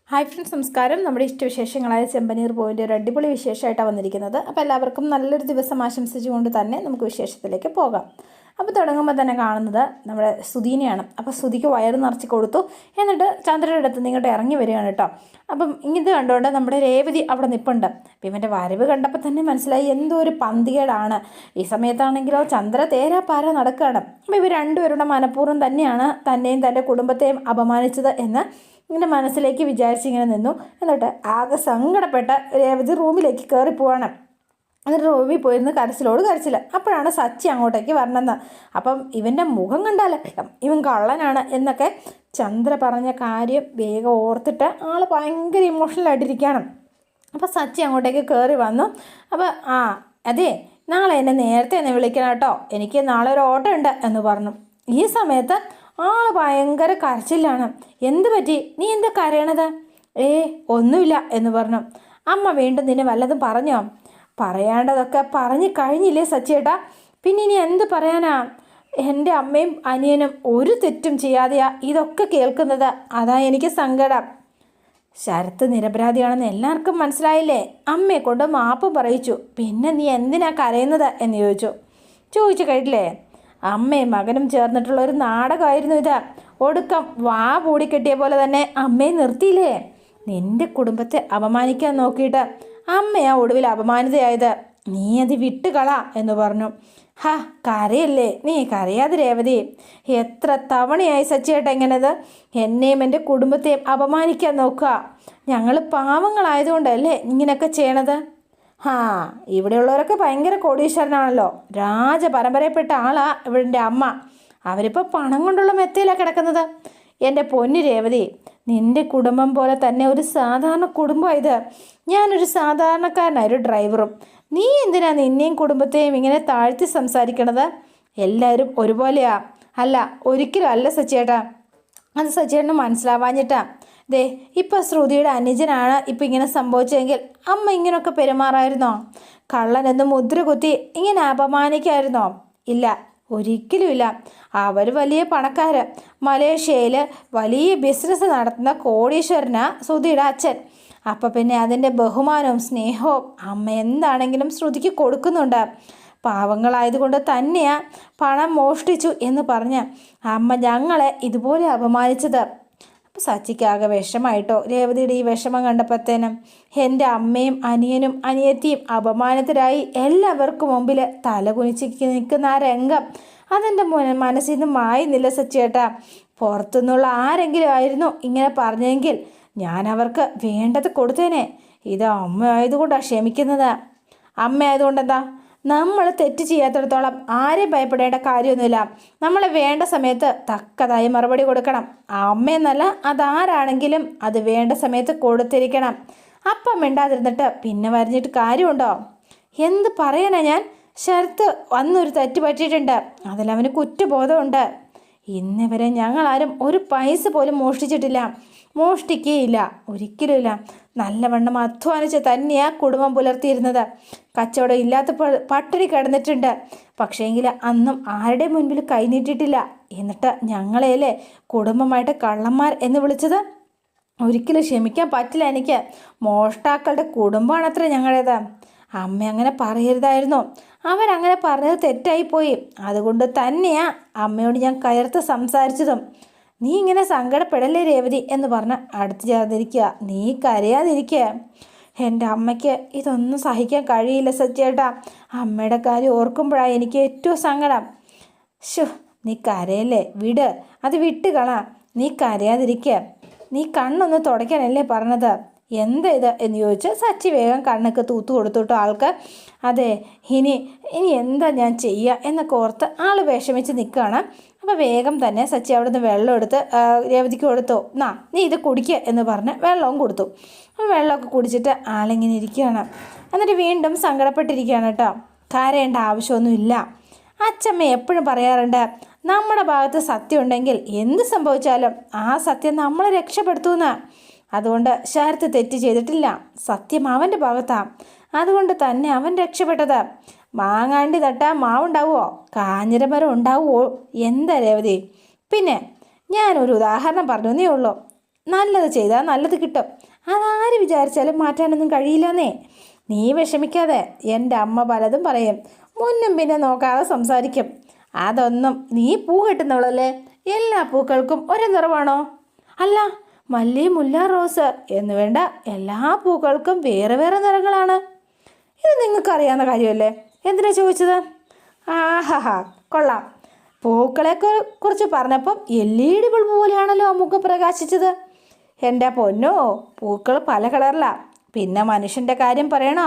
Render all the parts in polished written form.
Hi friends, നമസ്കാരം. നമ്മുടെ ഇഷ്ടവിശേഷങ്ങളായ ചെമ്പനീർ പോയിൻ്റെ ഒരു അടിപൊളി വിശേഷമായിട്ടാണ് വന്നിരിക്കുന്നത്. അപ്പോൾ എല്ലാവർക്കും നല്ലൊരു ദിവസം ആശംസിച്ചുകൊണ്ട് തന്നെ നമുക്ക് വിശേഷത്തിലേക്ക് പോകാം. അപ്പോൾ തുടങ്ങുമ്പോൾ തന്നെ കാണുന്നത് നമ്മുടെ സുധീനെയാണ്. അപ്പോൾ സുധിക്ക് വയറ് നിറച്ച് കൊടുത്തു. എന്നിട്ട് ചന്ദ്രയുടെ അടുത്ത് നിങ്ങോട്ട് ഇറങ്ങി വരികയാണ് കേട്ടോ. അപ്പം ഇത് കണ്ടുകൊണ്ട് നമ്മുടെ രേവതി അവിടെ നിൽപ്പുണ്ട്. അപ്പം ഇവൻ്റെ വരവ് കണ്ടപ്പോൾ തന്നെ മനസ്സിലായി എന്തോ ഒരു പന്തികേടാണ്. ഈ സമയത്താണെങ്കിലോ ചന്ദ്ര തേരാ പാര നടക്കുകയാണ്. അപ്പോൾ ഇവർ രണ്ടുപേരുടെ മനഃപൂർവ്വം തന്നെയാണ് തന്നെയും തൻ്റെ കുടുംബത്തെയും അപമാനിച്ചത് എന്ന് ഇങ്ങനെ മനസ്സിലേക്ക് വിചാരിച്ചിങ്ങനെ നിന്നു. എന്നിട്ട് ആകെ സങ്കടപ്പെട്ട രേവതി റൂമിലേക്ക് കയറി പോവാണ്. എന്നിട്ട് റൂമിൽ പോയിരുന്ന് കരച്ചിലോട് കരച്ചില്ല. അപ്പോഴാണ് സച്ചി അങ്ങോട്ടേക്ക് വരണമെന്ന്. അപ്പം ഇവൻ്റെ മുഖം കണ്ടാലേ ഇവൻ കള്ളനാണ് എന്നൊക്കെ ചന്ദ്ര പറഞ്ഞ കാര്യം വേഗം ഓർത്തിട്ട് ആൾ ഭയങ്കര ഇമോഷണലായിട്ടിരിക്കുകയാണ്. അപ്പോൾ സച്ചി അങ്ങോട്ടേക്ക് കയറി വന്നു. അപ്പോൾ അതെ, നാളെ എന്നെ നേരത്തെ എന്നെ വിളിക്കണം കേട്ടോ, എനിക്ക് നാളെ ഒരു ഓട്ടം ഉണ്ട് എന്ന് പറഞ്ഞു. ഈ സമയത്ത് ആൾ ഭയങ്കര കരച്ചിലാണ്. എന്ത് പറ്റി, നീ എന്താ കരയണത്? ഒന്നുമില്ല എന്ന് പറഞ്ഞു. അമ്മ വീണ്ടും നിന്നെ വല്ലതും പറഞ്ഞോ? പറയാണ്ടതൊക്കെ പറഞ്ഞു കഴിഞ്ഞില്ലേ സച്ചിയേട്ടാ, പിന്നെ ഇനി എന്ത് പറയാനാ? എൻ്റെ അമ്മയും അനിയനും ഒരു തെറ്റും ചെയ്യാതെയാ ഇതൊക്കെ കേൾക്കുന്നത്. അതാ എനിക്ക് സങ്കടം. ശരത്ത് നിരപരാധിയാണെന്ന് എല്ലാവർക്കും മനസ്സിലായില്ലേ? അമ്മയെ കൊണ്ട് മാപ്പ് പറയിച്ചു, പിന്നെ നീ എന്തിനാ കരയുന്നത് എന്ന് ചോദിച്ചു കേട്ടില്ലേ? അമ്മയും മകനും ചേർന്നിട്ടുള്ള ഒരു നാടകമായിരുന്നു ഇത്. ഒടുക്കം വാ പൂടിക്കെട്ടിയ പോലെ തന്നെ അമ്മയെ നിർത്തിയില്ലേ? നിന്റെ കുടുംബത്തെ അപമാനിക്കാൻ നോക്കിയിട്ട് അമ്മയാ ഒടുവിൽ അപമാനിതയായത്. നീ അത് വിട്ടുകള എന്ന് പറഞ്ഞു. കരയല്ലേ, നീ കരയാതെ രേവതി. എത്ര തവണയായി സച്ചിയേട്ട ഇങ്ങനത് എന്നെയും എൻ്റെ കുടുംബത്തെയും അപമാനിക്കാൻ നോക്കുക. ഞങ്ങൾ പാവങ്ങളായതുകൊണ്ടല്ലേ ഇങ്ങനെയൊക്കെ ചെയ്യണത്? ഇവിടെയുള്ളവരൊക്കെ ഭയങ്കര കോടീശ്വരനാണല്ലോ. രാജപരമ്പരയിൽപ്പെട്ട ആളാ ഇവരുടെ അമ്മ. അവരിപ്പോൾ പണം കൊണ്ടുള്ള മെത്തയിലാണ് കിടക്കുന്നത്. എൻ്റെ പൊന്നു രേവതി, നിൻ്റെ കുടുംബം പോലെ തന്നെ ഒരു സാധാരണ കുടുംബമാണ് ഇത്. ഞാനൊരു സാധാരണക്കാരനായ ഒരു ഡ്രൈവറും. നീ എന്തിനാ നിന്നെയും കുടുംബത്തെയും ഇങ്ങനെ താഴ്ത്തി സംസാരിക്കണത്? എല്ലാവരും ഒരുപോലെയാ. അല്ല, ഒരിക്കലും അല്ല സച്ചിയേട്ടാ. അത് സച്ചിയേട്ടന് മനസ്സിലാവാഞ്ഞിട്ടാ. ഇപ്പം ശ്രുതിയുടെ അനുജനാണ് ഇപ്പം ഇങ്ങനെ സംഭവിച്ചെങ്കിൽ അമ്മ ഇങ്ങനെയൊക്കെ പെരുമാറായിരുന്നോ? കള്ളനെന്ന് മുദ്ര കുത്തി ഇങ്ങനെ അപമാനിക്കായിരുന്നോ? ഇല്ല, ഒരിക്കലുമില്ല. അവർ വലിയ പണക്കാര്, മലേഷ്യയിൽ വലിയ ബിസിനസ് നടത്തുന്ന കോടീശ്വരനാ ശ്രുതിയുടെ അച്ഛൻ. അപ്പം പിന്നെ അതിൻ്റെ ബഹുമാനവും സ്നേഹവും അമ്മ എന്താണെങ്കിലും ശ്രുതിക്ക് കൊടുക്കുന്നുണ്ട്. പാവങ്ങളായതുകൊണ്ട് തന്നെയാ പണം മോഷ്ടിച്ചു എന്ന് പറഞ്ഞ് അമ്മ ഞങ്ങളെ ഇതുപോലെ അപമാനിച്ചത്. അപ്പോൾ സച്ചിക്കാകെ വിഷമായിട്ടോ രേവതിയുടെ ഈ വിഷമം കണ്ടപ്പോഴത്തേനും. എൻ്റെ അമ്മയും അനിയനും അനിയത്തിയും അപമാനത്തിലായി എല്ലാവർക്കും മുമ്പിൽ തല കുനിച്ച് നിൽക്കുന്ന ആ രംഗം അതെൻ്റെ മനസ്സിൽ നിന്ന് മായുന്നില്ല സച്ചിയേട്ടാ. പുറത്തുനിന്നുള്ള ആരെങ്കിലും ആയിരുന്നു ഇങ്ങനെ പറഞ്ഞെങ്കിൽ ഞാൻ അവർക്ക് വേണ്ടത് കൊടുത്തേനെ. ഇത് അമ്മ ആയതുകൊണ്ടാണ് ക്ഷമിക്കുന്നത്. അമ്മ ആയതുകൊണ്ട് എന്താ? നമ്മൾ തെറ്റ് ചെയ്യാത്തിടത്തോളം ആരെയും ഭയപ്പെടേണ്ട കാര്യമൊന്നുമില്ല. നമ്മൾ വേണ്ട സമയത്ത് തക്കതായി മറുപടി കൊടുക്കണം. അമ്മയെന്നല്ല, അതാരാണെങ്കിലും അത് വേണ്ട സമയത്ത് കൊടുത്തിരിക്കണം. അപ്പം മിണ്ടാതിരുന്നിട്ട് പിന്നെ വരഞ്ഞിട്ട് കാര്യമുണ്ടോ? എന്ത് പറയാനാ ഞാൻ? ശരത്ത് അന്നൊരു തെറ്റ് പറ്റിയിട്ടുണ്ട്, അതിലവന് കുറ്റബോധമുണ്ട്. ഇന്നുവരെ ഞങ്ങളാരും ഒരു പൈസ പോലും മോഷ്ടിച്ചിട്ടില്ല, മോഷ്ടിക്കുകയില്ല, ഒരിക്കലുമില്ല. നല്ലവണ്ണം അധ്വാനിച്ച് തന്നെയാ കുടുംബം പുലർത്തിയിരുന്നത്. കച്ചവടം ഇല്ലാത്തപ്പോൾ പട്ടിണി കിടന്നിട്ടുണ്ട്. പക്ഷേങ്കിൽ അന്നും ആരുടെ മുൻപിൽ കൈനീട്ടിട്ടില്ല. എന്നിട്ട് ഞങ്ങളെയല്ലേ കുടുംബമായിട്ട് കള്ളന്മാർ എന്ന് വിളിച്ചത്? ഒരിക്കലും ക്ഷമിക്കാൻ പറ്റില്ല എനിക്ക്. മോഷ്ടാക്കളുടെ കുടുംബമാണത്രേ ഞങ്ങളുടേത്. അമ്മ അങ്ങനെ പറയരുതായിരുന്നു. അവരങ്ങനെ പറഞ്ഞത് തെറ്റായിപ്പോയി. അതുകൊണ്ട് തന്നെയാ അമ്മയോട് ഞാൻ കയർത്ത് സംസാരിച്ചതും. നീ ഇങ്ങനെ സങ്കടപ്പെടല്ലേ രേവതി എന്ന് പറഞ്ഞ് അടുത്ത് ചേർന്നിരിക്കുക. നീ കരയാതിരിക്കുക. എൻ്റെ അമ്മയ്ക്ക് ഇതൊന്നും സഹിക്കാൻ കഴിയില്ല സച്ചേട്ടാ. അമ്മയുടെ കാര്യം ഓർക്കുമ്പോഴാണ് എനിക്ക് ഏറ്റവും സങ്കടം. നീ കരയല്ലേ, വിട്, അത് വിട്ടുകള. നീ കരയാതിരിക്കുക. നീ കണ്ണൊന്ന് തുടയ്ക്കാനല്ലേ പറഞ്ഞത്? എന്താ ഇത് എന്ന് ചോദിച്ച് സച്ചി വേഗം കണ്ണൊക്കെ തൂത്തു കൊടുത്തിട്ടോ ആൾക്ക്. അതെ, ഇനി എന്താ ഞാൻ ചെയ്യുക എന്നൊക്കെ ഓർത്ത് ആൾ വിഷമിച്ച് നിൽക്കുകയാണ്. അപ്പോൾ വേഗം തന്നെ സച്ചി അവിടെ നിന്ന് വെള്ളം എടുത്ത് രേവതിക്ക് കൊടുത്തു. നീ ഇത് കുടിക്കുക എന്ന് പറഞ്ഞ് വെള്ളവും കൊടുത്തു. അപ്പോൾ വെള്ളമൊക്കെ കുടിച്ചിട്ട് ആളിങ്ങനെ ഇരിക്കുകയാണ്. എന്നിട്ട് വീണ്ടും സങ്കടപ്പെട്ടിരിക്കുകയാണ് കേട്ടോ. കരയേണ്ട ആവശ്യമൊന്നുമില്ല. അച്ചമ്മ എപ്പോഴും പറയാറുണ്ട്, നമ്മുടെ ഭാഗത്ത് സത്യം ഉണ്ടെങ്കിൽ എന്ത് സംഭവിച്ചാലും ആ സത്യം നമ്മളെ രക്ഷപ്പെടുത്തുമെന്ന്. അതുകൊണ്ട് ശരത്ത് തെറ്റ് ചെയ്തിട്ടില്ല. സത്യം അവൻ്റെ ഭാഗത്താണ്. അതുകൊണ്ട് തന്നെ അവൻ രക്ഷപ്പെട്ടത്. മാങ്ങാണ്ടി നട്ടാൽ മാവുണ്ടാവുമോ? കാഞ്ഞിരമരം ഉണ്ടാവുമോ? എന്താ രേവതി? പിന്നെ ഞാനൊരു ഉദാഹരണം പറഞ്ഞേ ഉള്ളൂ. നല്ലത് ചെയ്താൽ നല്ലത് കിട്ടും. അതാര് വിചാരിച്ചാലും മാറ്റാനൊന്നും കഴിയില്ലെന്നേ. നീ വിഷമിക്കാതെ. എൻ്റെ അമ്മ പലതും പറയും, മുന്നും പിന്നെ നോക്കാതെ സംസാരിക്കും. അതൊന്നും നീ പൂ കെട്ടുന്നവളല്ലേ, എല്ലാ പൂക്കൾക്കും ഒരേ നിറമാണോ? അല്ല, മല്ലി, മുല്ല, റോസ് എന്ന് വേണ്ട എല്ലാ പൂക്കൾക്കും വേറെ വേറെ നിറങ്ങളാണ്. ഇത് നിങ്ങൾക്കറിയാവുന്ന കാര്യമല്ലേ, എന്തിനാ ചോദിച്ചത്? ആഹാ, കൊള്ളാം. പൂക്കളെ കുറിച്ച് പറഞ്ഞപ്പം LED ബൾബ് പോലെയാണല്ലോ മുഖം പ്രകാശിച്ചത്. എൻ്റെ പൊന്നോ, പൂക്കൾ പല കളറിലാണ്. പിന്നെ മനുഷ്യൻ്റെ കാര്യം പറയണോ,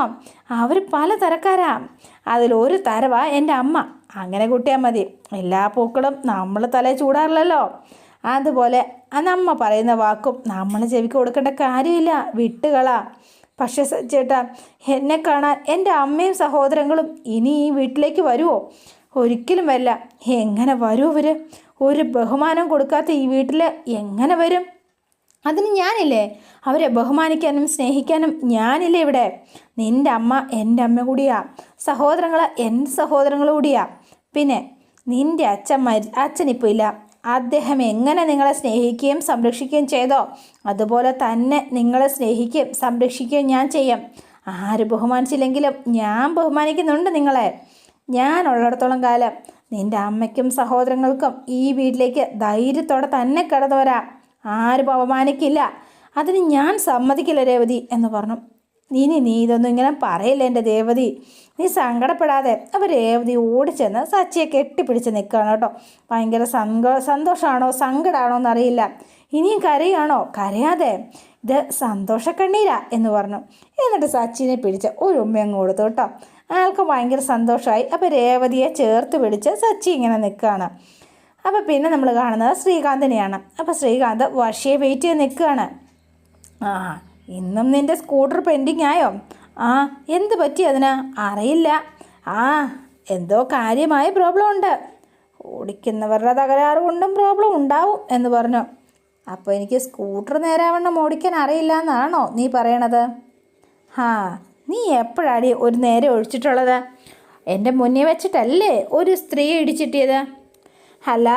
അവർ പല തരക്കാരാ. അതിലൊരു തരവാ എൻ്റെ അമ്മ. അങ്ങനെ കൂട്ടിയാൽ മതി. എല്ലാ പൂക്കളും നമ്മൾ തലയിൽ ചൂടാറില്ലല്ലോ. അതുപോലെ അമ്മ പറയുന്ന വാക്കും നമ്മൾ ചെവിക്ക് കൊടുക്കേണ്ട കാര്യമില്ല, വിട്ടുകളാ. പക്ഷേ ചേട്ടാ, എന്നെ കാണാൻ എൻ്റെ അമ്മയും സഹോദരങ്ങളും ഇനി ഈ വീട്ടിലേക്ക് വരുമോ? ഒരിക്കലും വരില്ല. എങ്ങനെ വരും അവർ? ഒരു ബഹുമാനം കൊടുക്കാത്ത ഈ വീട്ടിൽ എങ്ങനെ വരും? അതിന് ഞാനില്ലേ, അവരെ ബഹുമാനിക്കാനും സ്നേഹിക്കാനും ഞാനില്ലേ ഇവിടെ. നിൻ്റെ അമ്മ എൻ്റെ അമ്മ കൂടിയാ, സഹോദരങ്ങൾ എൻ്റെ സഹോദരങ്ങൾ കൂടിയാ. പിന്നെ നിൻ്റെ അച്ഛനിപ്പോൾ ഇല്ല. അദ്ദേഹം എങ്ങനെ നിങ്ങളെ സ്നേഹിക്കുകയും സംരക്ഷിക്കുകയും ചെയ്തോ, അതുപോലെ തന്നെ നിങ്ങളെ സ്നേഹിക്കുകയും സംരക്ഷിക്കുകയും ഞാൻ ചെയ്യും. ആര് ബഹുമാനിച്ചില്ലെങ്കിലും ഞാൻ ബഹുമാനിക്കുന്നുണ്ട് നിങ്ങളെ. ഞാനുള്ളിടത്തോളം കാലം നിൻ്റെ അമ്മയ്ക്കും സഹോദരങ്ങൾക്കും ഈ വീട്ടിലേക്ക് ധൈര്യത്തോടെ തന്നെ കടന്നു വരാം. ആരും അപമാനിക്കില്ല. അതിന് ഞാൻ സമ്മതിക്കില്ല രേവതി എന്ന് പറഞ്ഞു. നീ ഇതൊന്നും ഇങ്ങനെ പറയില്ല എൻ്റെ ദേവതി, നീ സങ്കടപ്പെടാതെ. അപ്പോൾ രേവതി ഓടിച്ചെന്ന് സച്ചിയെ കെട്ടിപ്പിടിച്ച് നിൽക്കുകയാണ് കേട്ടോ. ഭയങ്കര സന്തോഷമാണോ സങ്കടമാണോ എന്നറിയില്ല. ഇനിയും കരയാണോ? കരയാതെ, ഇത് സന്തോഷക്കണ്ണീരാ എന്ന് പറഞ്ഞു. എന്നിട്ട് സച്ചിനെ പിടിച്ച് ഒരു ഉമ്മയങ്ങ് കൊടുത്തു കേട്ടോ. ആൾക്ക് ഭയങ്കര സന്തോഷമായി. അപ്പോൾ രേവതിയെ ചേർത്ത് പിടിച്ച് സച്ചി ഇങ്ങനെ നിൽക്കുകയാണ്. അപ്പോൾ പിന്നെ നമ്മൾ കാണുന്നത് ശ്രീകാന്തിനെയാണ്. അപ്പോൾ ശ്രീകാന്ത് വർഷയെ വെയിറ്റ് ചെയ്ത് നിൽക്കുകയാണ്. ഇന്നും നിൻ്റെ സ്കൂട്ടർ പെൻഡിങ് ആയോ? എന്ത് പറ്റി അതിന്? അറിയില്ല. എന്തോ കാര്യമായ പ്രോബ്ലം ഉണ്ട്. ഓടിക്കുന്നവരുടെ തകരാറ് കൊണ്ടും പ്രോബ്ലം ഉണ്ടാവും എന്ന് പറഞ്ഞു. അപ്പോൾ എനിക്ക് സ്കൂട്ടർ നേരാവണ്ണം ഓടിക്കാൻ അറിയില്ല എന്നാണോ നീ പറയണത്? നീ എപ്പോഴാടി ഒരു നേരെ ഒഴിച്ചിട്ടുള്ളത്? എൻ്റെ മുന്നേ വെച്ചിട്ടല്ലേ ഒരു സ്ത്രീ ഇടിച്ചിട്ടിയത്? അല്ല,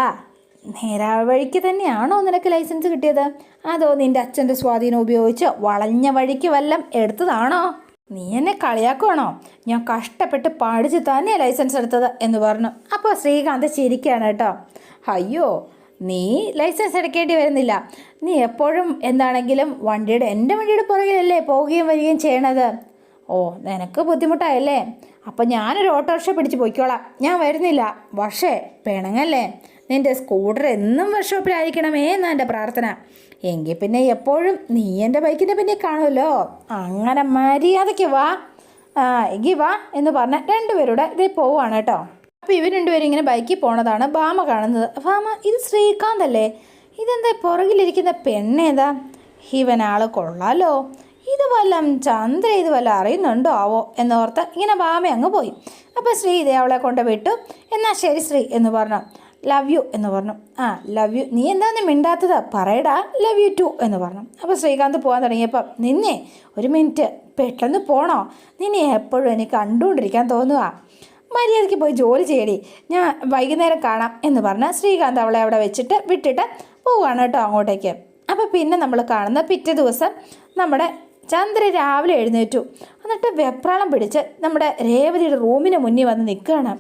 നേരാ വഴിക്ക് തന്നെയാണോ നിനക്ക് ലൈസൻസ് കിട്ടിയത്? അതോ നിൻ്റെ അച്ഛൻ്റെ സ്വാധീനം ഉപയോഗിച്ച് വളഞ്ഞ വഴിക്ക് വല്ലം എടുത്തതാണോ? നീ എന്നെ കളിയാക്കുവാണോ? ഞാൻ കഷ്ടപ്പെട്ട് പഠിച്ച് തന്നെ ലൈസൻസ് എടുത്തത് എന്ന് പറഞ്ഞു. അപ്പോൾ ശ്രീകാന്ത് ചിരിക്കുകയാണ് കേട്ടോ. അയ്യോ, നീ ലൈസൻസ് എടുക്കേണ്ടി വരുന്നില്ല. നീ എപ്പോഴും എന്താണെങ്കിലും എൻ്റെ വണ്ടിയുടെ പുറകിലല്ലേ പോവുകയും വരികയും ചെയ്യണത്. നിനക്ക് ബുദ്ധിമുട്ടായല്ലേ? അപ്പോൾ ഞാനൊരു ഓട്ടോറിക്ഷ പിടിച്ച് പോയിക്കോളാം. ഞാൻ വരുന്നില്ല. പക്ഷേ പിണങ്ങല്ലേ? നിൻ്റെ സ്കൂട്ടർ എന്നും വർക്ക്ഷോപ്പിലായിരിക്കണമേ എന്നാണ് എൻ്റെ പ്രാർത്ഥന. എങ്കിൽ പിന്നെ എപ്പോഴും നീ എൻ്റെ ബൈക്കിൻ്റെ പിന്നെ കാണുമല്ലോ. അങ്ങനെ മര്യാദയ്ക്ക് വാ. എങ്കിൽ വാ എന്ന് പറഞ്ഞാൽ രണ്ടുപേരുടെ ഇതേ പോവുകയാണ് കേട്ടോ. അപ്പോൾ ഇവർ രണ്ടുപേരും ഇങ്ങനെ ബൈക്കിൽ പോണതാണ് ഭാമ കാണുന്നത്. ഭാമ, ഇത് ശ്രീകാന്ത് അല്ലേ? ഇതെന്താ പുറകിലിരിക്കുന്ന പെണ്ണേതാ? ഇവനാൾ കൊള്ളാലോ. ഇത് വല്ലം ചന്ദ്ര ഇത് വല്ലതും അറിയുന്നുണ്ടോ ആവോ എന്നോർത്ത് ഇങ്ങനെ ഭാമ അങ്ങ് പോയി. അപ്പോൾ ശ്രീ ഇതേ അവളെ കൊണ്ട് വിട്ടു. എന്നാൽ ശരി ശ്രീ എന്ന് പറഞ്ഞു. ലവ് യു എന്ന് പറഞ്ഞു. Love you. നീ എന്താന്ന് മിണ്ടാത്തത്? പറയടാ ലവ് യു ടു എന്ന് പറഞ്ഞു. അപ്പോൾ ശ്രീകാന്ത് പോകാൻ തുടങ്ങിയപ്പം നിന്നെ ഒരു മിനിറ്റ്, പെട്ടെന്ന് പോണോ? നിന്നെ എപ്പോഴും എനിക്ക് കണ്ടുകൊണ്ടിരിക്കാൻ തോന്നുക. മര്യാദയ്ക്ക് പോയി ജോലി ചെയ്യടി, ഞാൻ വൈകുന്നേരം കാണാം എന്ന് പറഞ്ഞ് ശ്രീകാന്ത് അവളെ അവിടെ വിട്ടിട്ട് പോവുകയാണ് കേട്ടോ അങ്ങോട്ടേക്ക്. അപ്പോൾ പിന്നെ നമ്മൾ കാണുന്ന പിറ്റേ ദിവസം നമ്മുടെ ചന്ദ്ര രാവിലെ എഴുന്നേറ്റു. എന്നിട്ട് വെപ്രാളം പിടിച്ച് നമ്മുടെ രേവതിയുടെ റൂമിന് മുന്നിൽ വന്ന് നിൽക്കുകയാണ്.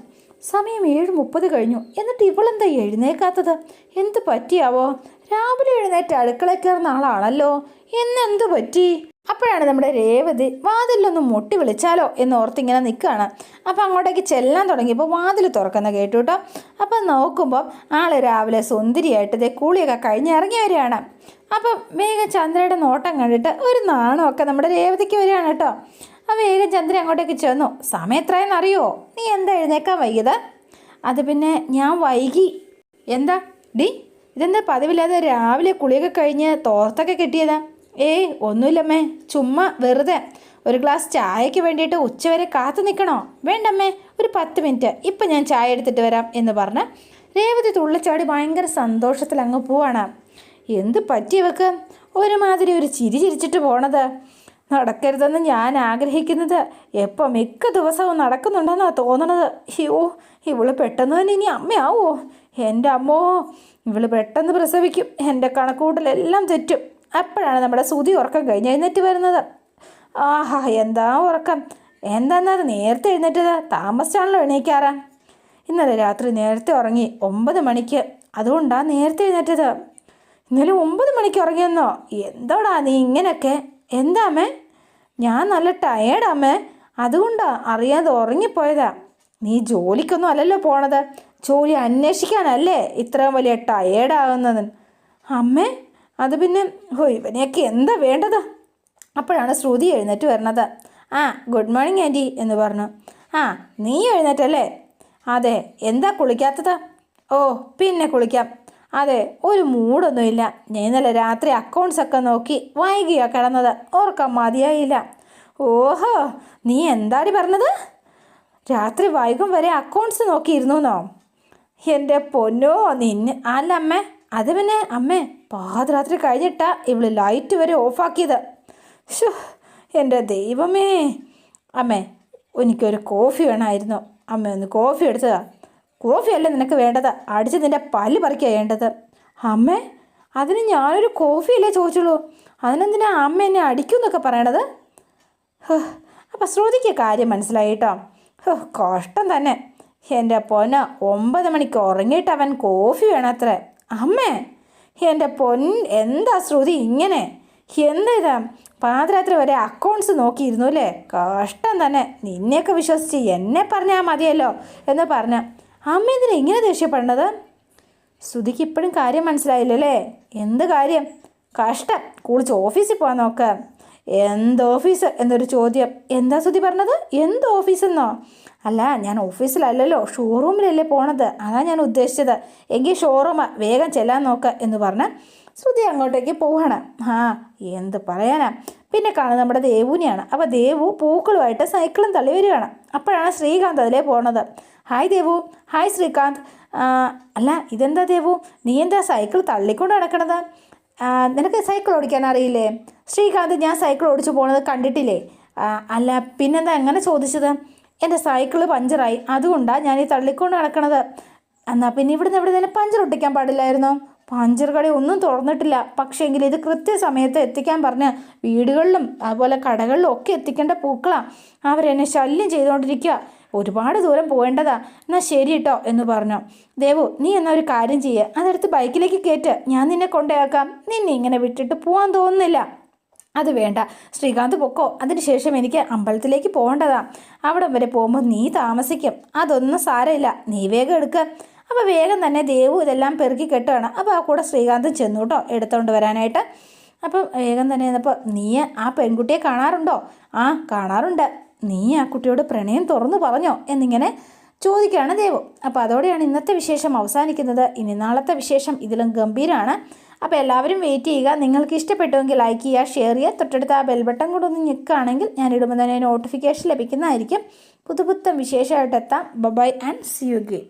സമയം 7:30 കഴിഞ്ഞു. എന്നിട്ട് ഇവളെന്താ എഴുന്നേക്കാത്തത്? എന്ത് പറ്റിയാവോ? രാവിലെ എഴുന്നേറ്റ് അടുക്കളയിൽ കയറുന്ന ആളാണല്ലോ, എന്നെന്തു പറ്റി? അപ്പോഴാണ് നമ്മുടെ രേവതി വാതിലൊന്ന് മുട്ടി വിളിച്ചാലോ എന്ന് ഓർത്തിങ്ങനെ നിൽക്കുകയാണ്. അപ്പോൾ അങ്ങോട്ടേക്ക് ചെല്ലാൻ തുടങ്ങിയപ്പോൾ വാതിൽ തുറക്കുന്ന കേട്ടു കേട്ടോ. അപ്പം നോക്കുമ്പോൾ ആൾ രാവിലെ സുന്ദരിയായിട്ട് ഇതേ കുളിയൊക്കെ കഴിഞ്ഞ് ഇറങ്ങി വരികയാണ്. അപ്പം വേഗം ചന്ദ്രയുടെ നോട്ടം കണ്ടിട്ട് ഒരു നാണമൊക്കെ നമ്മുടെ രേവതിക്ക് വരികയാണ് കേട്ടോ. ആ വേഗം ചന്ദ്ര അങ്ങോട്ടേക്ക് ചെന്നു. സമയം എത്രയെന്ന് അറിയോ? നീ എന്താ എഴുന്നേക്കാൻ വൈകിയത്? അത് പിന്നെ ഞാൻ വൈകി. എന്താ ഇതെന്താ പതിവില്ലാതെ രാവിലെ കുളിയൊക്കെ കഴിഞ്ഞ് തോർത്തൊക്കെ കിട്ടിയതാ? ഒന്നുമില്ലമ്മേ, ചുമ്മാ വെറുതെ ഒരു ഗ്ലാസ് ചായയ്ക്ക് വേണ്ടിയിട്ട് ഉച്ചവരെ കാത്തു നിൽക്കണോ? വേണ്ടമ്മേ, ഒരു 10 മിനിറ്റ്, ഇപ്പം ഞാൻ ചായ എടുത്തിട്ട് വരാം എന്ന് പറഞ്ഞ് രേവതി തുള്ളിച്ചാടി ഭയങ്കര സന്തോഷത്തിൽ അങ്ങ് പോവാണ്. എന്ത് പറ്റിയവക്ക് ഒരുമാതിരി ഒരു ചിരി ചിരിച്ചിട്ട് പോണത്? നടക്കരുതെന്ന് ഞാൻ ആഗ്രഹിക്കുന്നത് മിക്ക ദിവസവും നടക്കുന്നുണ്ടെന്നാണ് തോന്നണത്. ഇവള് പെട്ടെന്ന് തന്നെ ഇനി അമ്മയാവോ? എൻ്റെ അമ്മോ, ഇവള് പെട്ടെന്ന് പ്രസവിക്കും. എൻ്റെ കണക്കൂട്ടലെല്ലാം തെറ്റും. അപ്പോഴാണ് നമ്മുടെ സുതി ഉറക്കം കഴിഞ്ഞ് എഴുന്നേറ്റ് വരുന്നത്. ആഹാ, എന്താ ഉറക്കം! എന്താന്നത് നേരത്തെ എഴുന്നേറ്റത്? താമസിച്ചാണല്ലോ എണീക്കാറ്. ഇന്നലെ രാത്രി നേരത്തെ ഉറങ്ങി 9 മണിക്ക്, അതുകൊണ്ടാണ് നേരത്തെ എഴുന്നേറ്റത്. ഇന്നലെ 9 മണിക്ക് ഉറങ്ങിയെന്നോ? എന്തോടാ നീ ഇങ്ങനെയൊക്കെ? എന്താ അമ്മേ? ഞാൻ നല്ല ടയേർഡാമ്മേ, അതുകൊണ്ടാണ് അറിയാതെ ഉറങ്ങിപ്പോയതാ. നീ ജോലിക്കൊന്നും അല്ലല്ലോ പോണത്, ജോലി അന്വേഷിക്കാനല്ലേ ഇത്രയും വലിയ ടയേർഡാകുന്നത്? അമ്മേ, അത് പിന്നെ ഇവനെയൊക്കെ എന്താ വേണ്ടത്? അപ്പോഴാണ് ശ്രുതി എഴുന്നേറ്റ് വരണത്. ആ, ഗുഡ് മോർണിംഗ് ആൻറ്റി എന്ന് പറഞ്ഞു. ആ, നീ എഴുന്നേറ്റല്ലേ? അതെ. എന്താ കുളിക്കാത്തത്? ഓ, പിന്നെ കുളിക്കാം. അതെ, ഒരു മൂടൊന്നുമില്ല. ഞാൻ ഇന്നലെ രാത്രി അക്കൗണ്ട്സൊക്കെ നോക്കി വൈകിയാണ് കിടന്നത്, ഓർക്കാൻ മതിയായില്ല. ഓഹോ, നീ എന്താടി പറഞ്ഞത്? രാത്രി വൈകും വരെ അക്കൗണ്ട്സ് നോക്കിയിരുന്നോ? എൻ്റെ പൊന്നോ, നിന്നെ അല്ല അമ്മേ, അത് പിന്നെ അമ്മേ, പാതിരാത്രി കഴിഞ്ഞിട്ടാ ഇവള് ലൈറ്റ് വരെ ഓഫാക്കിയത്. ഷോ, എൻ്റെ ദൈവമേ! അമ്മേ, എനിക്കൊരു കോഫി വേണമായിരുന്നു. അമ്മ ഒന്ന് കോഫി എടുത്തതാ. കോഫി അല്ല നിനക്ക് വേണ്ടത്, അടിച്ച് നിൻ്റെ പല്ല് പറിക്കുക വേണ്ടത്. അമ്മേ, അതിന് ഞാനൊരു കോഫിയല്ലേ ചോദിച്ചുള്ളൂ, അതിനെന്തിനാ അമ്മ എന്നെ അടിക്കുമെന്നൊക്കെ പറയണത്? അപ്പം ശ്രുതിക്ക് കാര്യം മനസ്സിലായി കേട്ടോ. കഷ്ടം തന്നെ. എൻ്റെ പൊന്ന, 9 മണിക്ക് ഉറങ്ങിയിട്ട് അവൻ കോഫി വേണത്രേ. അമ്മേ, എൻ്റെ എന്താ ശ്രുതി ഇങ്ങനെ? എന്താ ഇതാ, പാതിരാത്രി വരെ അക്കൗണ്ട്സ് നോക്കിയിരുന്നു അല്ലേ? കഷ്ടം തന്നെ. നിന്നെയൊക്കെ വിശ്വസിച്ച് എന്നെ പറഞ്ഞാൽ മതിയല്ലോ എന്ന് പറഞ്ഞ അമ്മ എന്തിനാ ഇങ്ങനെ ദേഷ്യപ്പെടുന്നത്? ശ്രുതിക്ക് ഇപ്പോഴും കാര്യം മനസ്സിലായില്ലല്ലേ? എന്ത് കാര്യം? കഷ്ടം. കുളിച്ച് ഓഫീസിൽ പോകാൻ നോക്ക. എന്ത് ഓഫീസ് എന്നൊരു ചോദ്യം. എന്താ ശ്രുതി പറഞ്ഞത്? എന്ത് ഓഫീസെന്നോ? അല്ല, ഞാൻ ഓഫീസിലല്ലല്ലോ, ഷോറൂമിലല്ലേ പോണത്, അതാണ് ഞാൻ ഉദ്ദേശിച്ചത്. എങ്കിൽ ഷോറൂമാ, വേഗം ചെല്ലാൻ നോക്ക എന്ന് പറഞ്ഞ് ശ്രുതി അങ്ങോട്ടേക്ക് പോവാണ്. ആ, എന്ത് പറയാനാ. പിന്നെ കാണുന്നത് നമ്മുടെ ദേവുവിനെയാണ്. അപ്പോൾ ദേവു പൂക്കളുമായിട്ട് സൈക്കിളും തള്ളി വരികയാണ്. അപ്പോഴാണ് ശ്രീകാന്ത് അതിലേ പോണത്. ഹായ് ദേവു. ഹായ് ശ്രീകാന്ത്. അല്ല, ഇതെന്താ ദേവു, നീ എന്താ സൈക്കിൾ തള്ളിക്കൊണ്ട് നടക്കണത്? നിനക്ക് സൈക്കിൾ ഓടിക്കാൻ അറിയില്ലേ? ശ്രീകാന്ത്, ഞാൻ സൈക്കിൾ ഓടിച്ചു പോണത് കണ്ടിട്ടില്ലേ? അല്ല, പിന്നെന്താ അങ്ങനെ ചോദിച്ചത്? എൻ്റെ സൈക്കിള് പഞ്ചറായി, അതുകൊണ്ടാണ് ഞാൻ ഈ തള്ളിക്കൊണ്ട് നടക്കണത്. എന്നാൽ പിന്നെ ഇവിടുന്ന് എവിടെയെങ്കിലും പഞ്ചർ ഒട്ടിക്കാൻ പാടില്ലായിരുന്നോ? പഞ്ചർ കട ഒന്നും തുറന്നിട്ടില്ല, പക്ഷേങ്കിൽ ഇത് കൃത്യസമയത്ത് എത്തിക്കാൻ പറഞ്ഞ് വീടുകളിലും അതുപോലെ കടകളിലും ഒക്കെ എത്തിക്കേണ്ട പൂക്കളാണ്. അവരെന്നെ ശല്യം ചെയ്തുകൊണ്ടിരിക്കുക. ഒരുപാട് ദൂരം പോകേണ്ടതാ. എന്നാൽ ശരി കേട്ടോ എന്ന് പറഞ്ഞു. ദേവു, നീ എന്നാൽ ഒരു കാര്യം ചെയ്യുക, അതെടുത്ത് ബൈക്കിലേക്ക് കയറ്റ്, ഞാൻ നിന്നെ കൊണ്ടുപോയേക്കാം. നിന്നെ ഇങ്ങനെ വിട്ടിട്ട് പോകാൻ തോന്നുന്നില്ല. അത് വേണ്ട ശ്രീകാന്ത്, പൊക്കോ. അതിനുശേഷം എനിക്ക് അമ്പലത്തിലേക്ക് പോകേണ്ടതാ. അവിടെ വരെ പോകുമ്പോൾ നീ താമസിക്കും. അതൊന്നും സാരമില്ല, നീ വേഗം എടുക്കുക. അപ്പോൾ വേഗം തന്നെ ദേവു ഇതെല്ലാം പെറുക്കി കെട്ടുകയാണ്. അപ്പോൾ ആ കൂടെ ശ്രീകാന്തും ചെന്നു കേട്ടോ എടുത്തുകൊണ്ട് വരാനായിട്ട്. അപ്പം വേഗം തന്നെ എന്നപ്പോൾ, നീ ആ പെൺകുട്ടിയെ കാണാറുണ്ടോ? ആ, കാണാറുണ്ട്. നീ ആ കുട്ടിയോട് പ്രണയം തുറന്നു പറഞ്ഞോ എന്നിങ്ങനെ ചോദിക്കുകയാണ് ദേവു. അപ്പോൾ അതോടെയാണ് ഇന്നത്തെ വിശേഷം അവസാനിക്കുന്നത്. ഇനി നാളത്തെ വിശേഷം ഇതിലും ഗംഭീരമാണ്. അപ്പോൾ എല്ലാവരും വെയിറ്റ് ചെയ്യുക. നിങ്ങൾക്ക് ഇഷ്ടപ്പെട്ടുവെങ്കിൽ ലൈക്ക് ചെയ്യുക, ഷെയർ ചെയ്യുക, തൊട്ടടുത്ത് ആ ബെൽ ബട്ടൺ കൂടെ ഒന്ന് ഞെക്കുകയാണെങ്കിൽ ഞാൻ ഇടുമ്പോൾ തന്നെ നോട്ടിഫിക്കേഷൻ ലഭിക്കുന്നതായിരിക്കും. പുതുപുത്തൻ വിശേഷമായിട്ട് എത്താം. Bye and see you again.